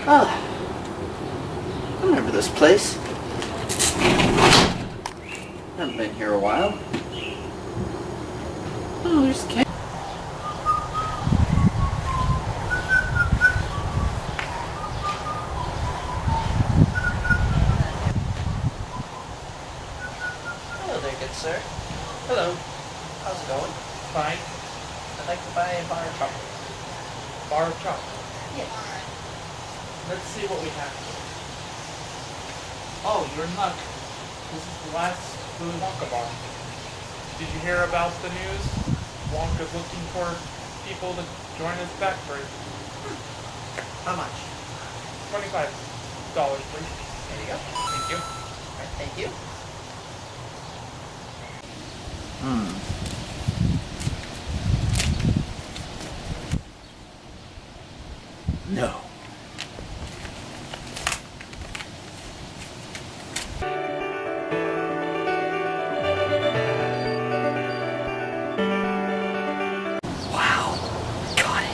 Oh, I remember this place. Haven't been here a while. Oh, there's Ken. Hello there, good sir. Hello. How's it going? Fine. I'd like to buy a bar of chocolate. Bar of chocolate. Yes. Let's see what we have. Oh, you're in luck. This is the last Willy Wonka bar. Did you hear about the news? Wonka's looking for people to join his factory. How much? $25, please. There you go. Thank you. Alright, thank you. No. Wow. Got it.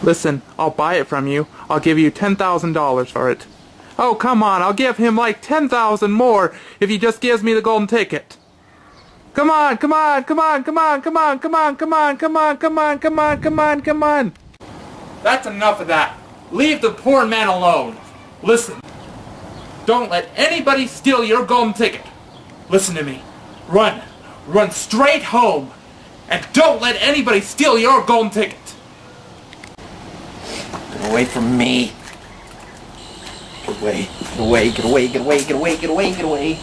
Listen, I'll buy it from you. I'll give you $10,000 for it. Oh, come on, I'll give him like 10,000 more if he just gives me the golden ticket. Come on, come on, come on, come on, come on, come on, come on, come on, come on, come on, come on, come on. That's enough of that. Leave the poor man alone. Listen, don't let anybody steal your golden ticket. Listen to me. Run. Run straight home. And don't let anybody steal your golden ticket. Get away from me. Get away. Get away, get away, get away, get away, get away, get away.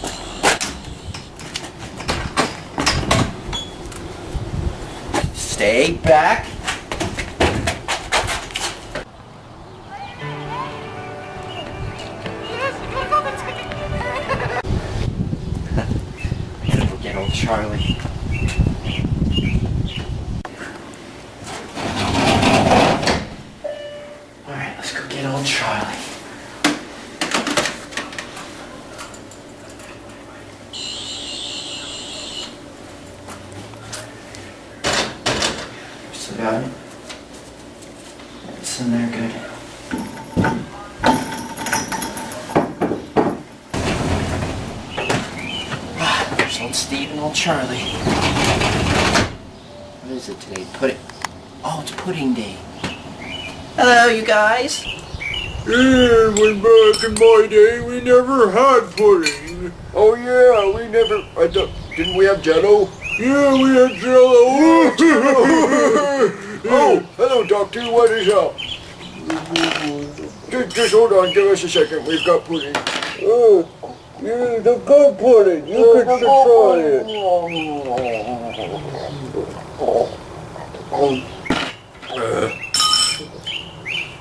Stay back. I gotta go get old Charlie. Alright, let's go get old Charlie. Still got it? It's in there good. There's old Steve and old Charlie. What is it today? Pudding. Oh, it's pudding day. Hello, you guys. Yeah, when back in my day, we never had pudding. Oh yeah, we never, didn't we have Jello? Yeah, we had Jello. Oh, hello doctor, what is up? Just hold on, give us a second, we've got pudding. Oh, yeah, the good pudding, you could try it.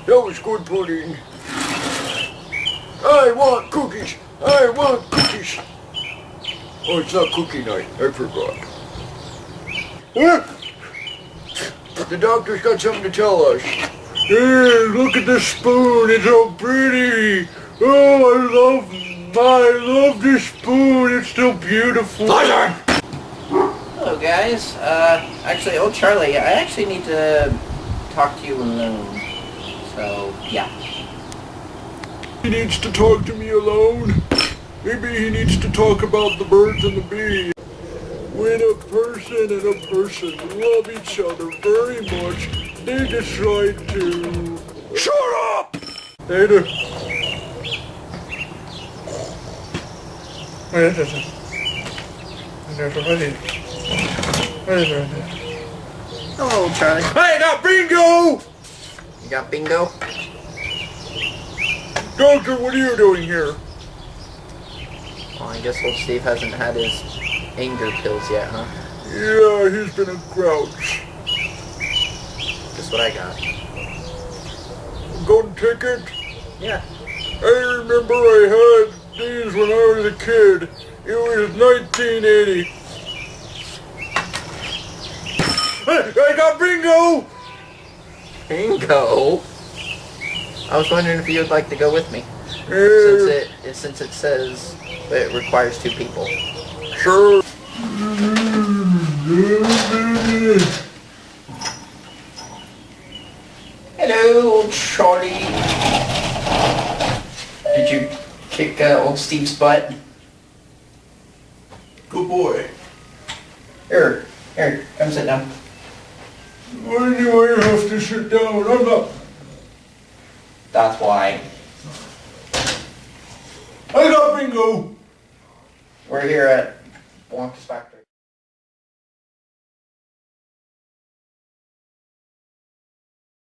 That was good pudding. I want cookies. I want cookies. Oh, it's not cookie night. I forgot. The doctor's got something to tell us. Hey, look at this spoon. It's so pretty. Oh, I love this spoon. It's so beautiful. Hello, guys. Actually, old Charlie, I actually need to talk to you alone. So, yeah. He needs to talk to me alone. Maybe he needs to talk about the birds and the bees. When a person and a person love each other very much, they decide to... Shut up! They do... What is it? Hello, old Charlie. Hey, I got bingo! You got bingo? Doctor, what are you doing here? Well, I guess old Steve hasn't had his anger pills yet, huh? Yeah, he's been a grouch. Guess what I got? Golden ticket? Yeah. I remember I had these when I was a kid. It was 1980. Hey, I got bingo! Bingo? I was wondering if you would like to go with me. Since it says it requires 2 people. Sure. Hello, Charlie. Did you kick old Steve's butt? Good boy. Here, come sit down. Why do I have to sit down? I'm not. That's why. I got bingo. We're here at Wonka's factory.